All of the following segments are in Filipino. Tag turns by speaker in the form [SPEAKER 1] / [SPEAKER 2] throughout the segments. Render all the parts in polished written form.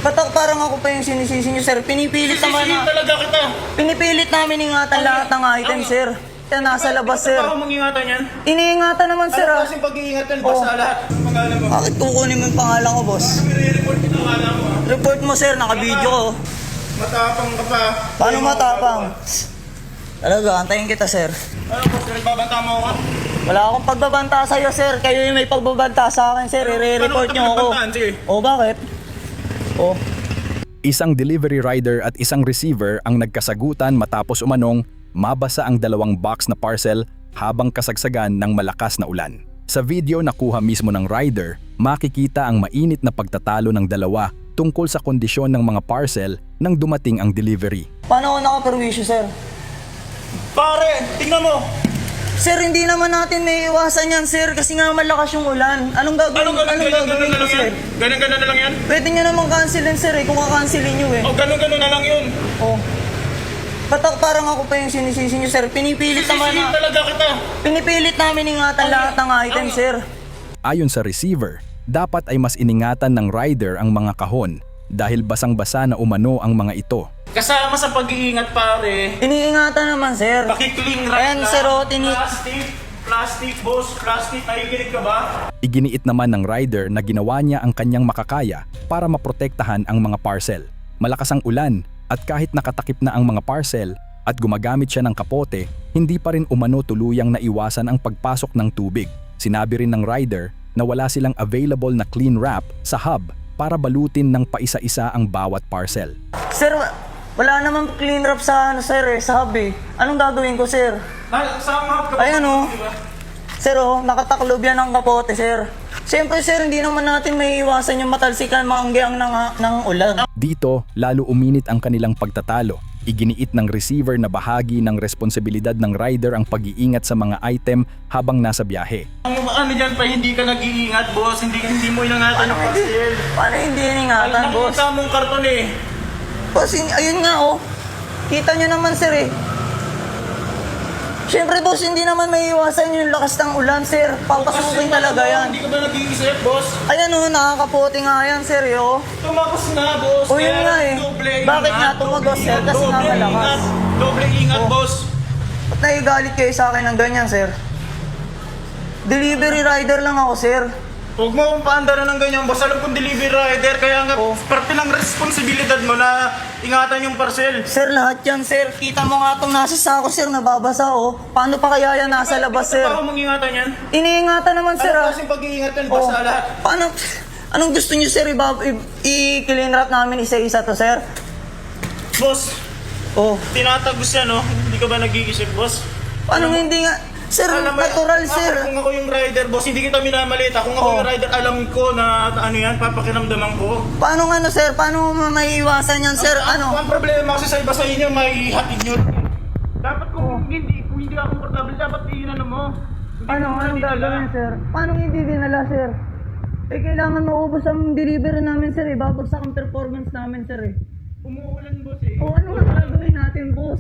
[SPEAKER 1] Batak parang ako pa yung sinisisi niyo, sir. Pinipilit naman
[SPEAKER 2] Sisisihin
[SPEAKER 1] na.
[SPEAKER 2] talaga kita.
[SPEAKER 1] Pinipilit namin ingatan lahat ng item, sir. Kaya nasa labas, sir.
[SPEAKER 2] Bakit ako mag-ingatan yan?
[SPEAKER 1] Iniingatan naman, sir.
[SPEAKER 2] Ano kasing pag-iingat yan? Basta lahat. Ang pangalan mo.
[SPEAKER 1] Bakit kukunin mo yung pangalan ko, boss?
[SPEAKER 2] Nire-report kita ang alam mo.
[SPEAKER 1] Report mo, sir. Naka-video ko.
[SPEAKER 2] Matapang ka pa.
[SPEAKER 1] Paano matapang? Talaga, antayin kita, sir.
[SPEAKER 2] Ano boss, nagbabanta mo ako?
[SPEAKER 1] Wala akong pagbabanta sa'yo, sir. Kayo yung may pagbabanta sa akin, sir. I-report niyo ako.
[SPEAKER 2] Sige.
[SPEAKER 1] O, bakit? O.
[SPEAKER 3] Isang delivery rider at isang receiver ang nagkasagutan matapos umanong mabasa ang dalawang box na parcel habang kasagsagan ng malakas na ulan. Sa video na kuha mismo ng rider, makikita ang mainit na pagtatalo ng dalawa tungkol sa kondisyon ng mga parcel nang dumating ang delivery.
[SPEAKER 1] Paano ako nakaperwisyo, sir?
[SPEAKER 2] Pare, tingnan mo.
[SPEAKER 1] Sir, hindi naman natin may iwasan yan, sir. Kasi nga malakas yung ulan. Anong gagawin
[SPEAKER 2] Ganun
[SPEAKER 1] ko,
[SPEAKER 2] na lang
[SPEAKER 1] sir?
[SPEAKER 2] yan. Ganun na lang yan.
[SPEAKER 1] Pwede nyo naman cancelin, sir, eh. Kung kakancelin nyo, eh.
[SPEAKER 2] O ganun na lang yun.
[SPEAKER 1] Oh. Batak parang ako pa yung sinisisi nyo, sir. Pinipilit naman
[SPEAKER 2] Sisisihin
[SPEAKER 1] na.
[SPEAKER 2] talaga kita.
[SPEAKER 1] Pinipilit namin ingatan lahat ng item, sir.
[SPEAKER 3] Ayon sa receiver, dapat ay mas iningatan ng rider ang mga kahon dahil basang-basa na umano ang mga ito.
[SPEAKER 2] Kasama sa pag-iingat pare.
[SPEAKER 1] Iniingatan naman, sir.
[SPEAKER 2] Pakikling wrap
[SPEAKER 1] Ayan,
[SPEAKER 2] lang.
[SPEAKER 1] sir, oh,
[SPEAKER 2] Plastic, boss. Plastic. Nakikinig ka ba?
[SPEAKER 3] Iginiit naman ng rider na ginawa niya ang kanyang makakaya para maprotektahan ang mga parcel. Malakas ang ulan at kahit nakatakip na ang mga parcel at gumagamit siya ng kapote, hindi pa rin umano tuluyang naiwasan ang pagpasok ng tubig. Sinabi rin ng rider na wala silang available na clean wrap sa hub para balutin ng paisa-isa ang bawat parcel.
[SPEAKER 1] Sir, wala namang clean wrap sa, sir, eh, sa hub, eh. Anong gagawin ko, sir?
[SPEAKER 2] Sama ka ba?
[SPEAKER 1] Ayan, oh. Sir, oh, nakataklob yan ng kapote, sir. Siyempre, sir, hindi naman natin may iwasan yung matalsikan maanggiang ng ulan.
[SPEAKER 3] Dito, lalo uminit ang kanilang pagtatalo. Iginiit ng receiver na bahagi ng responsibilidad ng rider ang pag-iingat sa mga item habang nasa biyahe.
[SPEAKER 2] Ang ano dyan pa, hindi ka nag-iingat, boss. Hindi mo inangatan ng parcel.
[SPEAKER 1] Paano hindi ingatan, boss?
[SPEAKER 2] Nakikita mong karton eh.
[SPEAKER 1] Boss, ayun nga, oh. Kita nyo naman, sir, eh. Siyempre, boss, hindi naman may iwasan yung lakas ng ulan, sir. Papasukin talaga yan.
[SPEAKER 2] Hindi ka ba nag-iisip, boss?
[SPEAKER 1] Ayan, oh, nakakapote nga yan, sir, eh, oh.
[SPEAKER 2] Tumagos na, boss.
[SPEAKER 1] O, yun nga, eh.
[SPEAKER 2] Doble
[SPEAKER 1] Bakit
[SPEAKER 2] ingat,
[SPEAKER 1] nga tumagos,
[SPEAKER 2] doble
[SPEAKER 1] sir?
[SPEAKER 2] ingat,
[SPEAKER 1] Kasi nga
[SPEAKER 2] doble
[SPEAKER 1] malakas.
[SPEAKER 2] ingat. Doble ingat,
[SPEAKER 1] Oh.
[SPEAKER 2] boss.
[SPEAKER 1] Ba't naigalit kayo sa akin ng ganyan, sir? Delivery rider lang ako, sir.
[SPEAKER 2] Huwag mo akong paandaran ng ganyan, boss. Alam kong delivery rider, kaya nga
[SPEAKER 1] Oh.
[SPEAKER 2] parte ng responsibilidad mo na ingatan yung parcel.
[SPEAKER 1] Sir, lahat yan, sir. Kita mo nga itong nasa sako, sir, nababasa, oh. Paano pa kaya yan nasa labas, sir?
[SPEAKER 2] Paano mag-ingatan yan?
[SPEAKER 1] Iniingatan naman, sir,
[SPEAKER 2] Ano
[SPEAKER 1] ah.
[SPEAKER 2] kasing pag-iingat yan,
[SPEAKER 1] Oh.
[SPEAKER 2] basta lahat?
[SPEAKER 1] Paano? Anong gusto niyo, sir? I-clean wrap namin isa-isa to, sir?
[SPEAKER 2] Boss,
[SPEAKER 1] Oh.
[SPEAKER 2] tinatagos yan, no? Hindi ka ba nag-iisip, boss?
[SPEAKER 1] Paano hindi nga? Sir,
[SPEAKER 2] Alam mo,
[SPEAKER 1] natural, sir.
[SPEAKER 2] Kung ako yung rider, boss, hindi kita minamalita. Kung ako
[SPEAKER 1] Oh.
[SPEAKER 2] yung rider, alam ko na ano yan, papakiramdaman ko.
[SPEAKER 1] Paano nga, sir? Paano mo maiiwasan yan, sir? Ano?
[SPEAKER 2] Ang problema kasi sa iba sa inyo, may hatid nyo. Dapat kung hindi ka komportable, dapat iinan mo.
[SPEAKER 1] Anong gagawin, sir? Paano hindi dinala, sir? Eh, kailangan maubos ang delivery namin, sir, eh. Babagsak ang performance namin, sir, eh.
[SPEAKER 2] Umuulan, boss, eh.
[SPEAKER 1] O, ano nga gagawin natin, boss?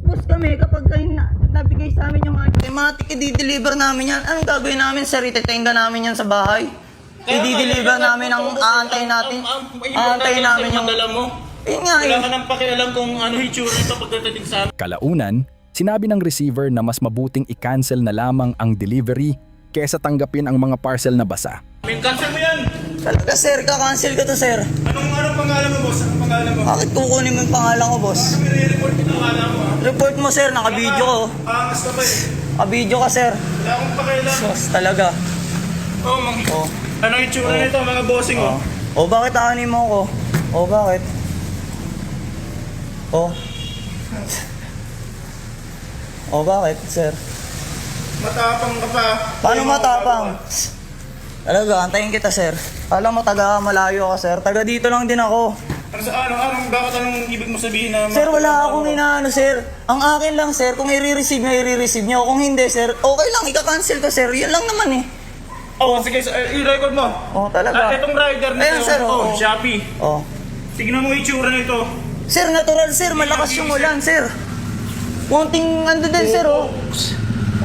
[SPEAKER 1] Boss kami, kapag kayo nabigay sa amin yung automatic, i-deliver namin yan. Anong gagawin namin, sir? Itetenga namin yan sa bahay. I-deliver namin ang aantayin natin. Aantayin namin yung...
[SPEAKER 2] Dala mo.
[SPEAKER 1] Yun nga,
[SPEAKER 2] Wala
[SPEAKER 1] eh.
[SPEAKER 2] ka nang pakialam kung ano hitsura ito pagdating sa amin.
[SPEAKER 3] Kalaunan, sinabi ng receiver na mas mabuting i-cancel na lamang ang delivery kaysa tanggapin ang mga parcel na basa.
[SPEAKER 2] Cancel mo yan!
[SPEAKER 1] Talaga, sir. Kakancel ko to, sir.
[SPEAKER 2] Anong pangalan mo, boss? Anong pangalan mo?
[SPEAKER 1] Bakit kukunin mo yung pangalan ko, boss?
[SPEAKER 2] Nire-report kita ang alam mo, ha?
[SPEAKER 1] Report mo, sir. Naka-video ko.
[SPEAKER 2] Angas ka pa eh.
[SPEAKER 1] Naka-video ka, sir.
[SPEAKER 2] Wala akong pakialam.
[SPEAKER 1] Boss, talaga.
[SPEAKER 2] Oh,
[SPEAKER 1] Oh.
[SPEAKER 2] Anong itsura nito, mga bossing, oh?
[SPEAKER 1] O, bakit aanin mo ko? O, bakit? O. O, bakit, sir?
[SPEAKER 2] Matapang ka pa.
[SPEAKER 1] Paano matapang? Talaga, antayin kita, sir. Alam mo, taga malayo ka, sir. Taga dito lang din ako.
[SPEAKER 2] Bakit anong ibig mo sabihin na...
[SPEAKER 1] Sir, wala akong inaano, sir. Ang akin lang, sir, kung i-receive nyo. Kung hindi, sir, okay lang, ika-cancel ko, sir. Yan lang naman, eh.
[SPEAKER 2] Oh, sige, i-record mo.
[SPEAKER 1] O, talaga.
[SPEAKER 2] Itong rider na
[SPEAKER 1] Ayan,
[SPEAKER 2] ito,
[SPEAKER 1] sir, oh.
[SPEAKER 2] Shopee.
[SPEAKER 1] O.
[SPEAKER 2] Tignan mo yung itsura nito.
[SPEAKER 1] Sir, natural, sir. Malakas yung ulan, sir. Konting ando din, sir, oh.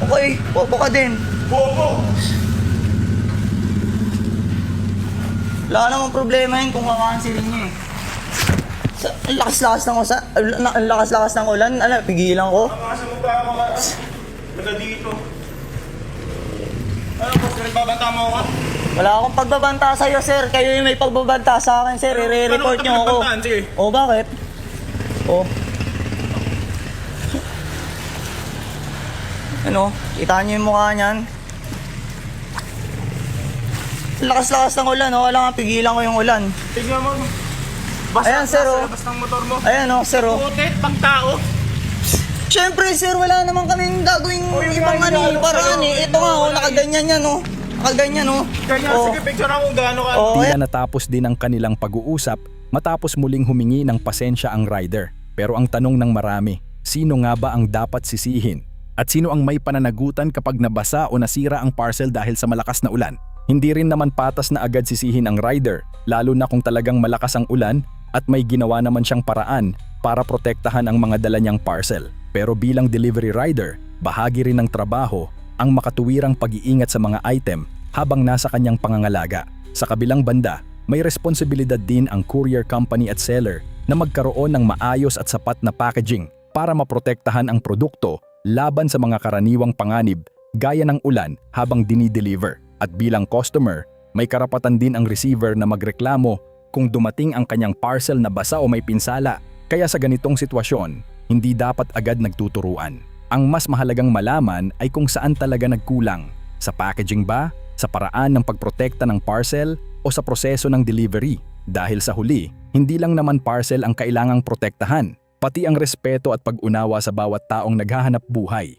[SPEAKER 1] Okay, popo ka din.
[SPEAKER 2] Bobo!
[SPEAKER 1] Wala namang problema yun kung kakansilin niyo, eh. Ang lakas-lakas ng ulan. Ano, pigilan ko.
[SPEAKER 2] Makasa mo pa ako ka. Taga dito. Ano boss, nagbabanta mo ako?
[SPEAKER 1] Wala akong pagbabanta sa'yo, sir. Kayo yung may pagbabanta sa akin, sir. I-report
[SPEAKER 2] Ano,
[SPEAKER 1] nyo ako.
[SPEAKER 2] bantaan? Sige.
[SPEAKER 1] O, bakit? O. Ano? Kita nyo yung mukha niyan? Ang lakas-lakas ng ulan, oh. Wala nga, pigilan ko yung ulan.
[SPEAKER 2] Tignan mo. Basta
[SPEAKER 1] Ayan, sir, oh.
[SPEAKER 2] labas ng motor mo.
[SPEAKER 1] Ayan, oh, sir, oh.
[SPEAKER 2] Puti, pang tao.
[SPEAKER 1] Siyempre, sir, wala naman kaming gagawing
[SPEAKER 2] O, yung
[SPEAKER 1] ibang
[SPEAKER 2] nga,
[SPEAKER 1] ano,
[SPEAKER 2] yung
[SPEAKER 1] paraan
[SPEAKER 2] sa'yo,
[SPEAKER 1] eh. Ito nga, oh, nakaganyan yan, oh. Nakaganyan, oh.
[SPEAKER 2] Kanya,
[SPEAKER 1] Oh.
[SPEAKER 2] sige, picture ako kung gaano ka.
[SPEAKER 1] Oh,
[SPEAKER 3] Tila natapos din ang kanilang pag-uusap matapos muling humingi ng pasensya ang rider. Pero ang tanong ng marami, sino nga ba ang dapat sisihin? At sino ang may pananagutan kapag nabasa o nasira ang parcel dahil sa malakas na ulan? Hindi rin naman patas na agad sisihin ang rider, lalo na kung talagang malakas ang ulan at may ginawa naman siyang paraan para protektahan ang mga dala niyang parcel. Pero bilang delivery rider, bahagi rin ng trabaho ang makatuwirang pag-iingat sa mga item habang nasa kanyang pangangalaga. Sa kabilang banda, may responsibilidad din ang courier company at seller na magkaroon ng maayos at sapat na packaging para maprotektahan ang produkto laban sa mga karaniwang panganib gaya ng ulan habang dinideliver. At bilang customer, may karapatan din ang receiver na magreklamo kung dumating ang kanyang parcel na basa o may pinsala. Kaya sa ganitong sitwasyon, hindi dapat agad nagtuturuan. Ang mas mahalagang malaman ay kung saan talaga nagkulang. Sa packaging ba? Sa paraan ng pagprotekta ng parcel? O sa proseso ng delivery? Dahil sa huli, hindi lang naman parcel ang kailangang protektahan, pati ang respeto at pag-unawa sa bawat taong naghahanap buhay.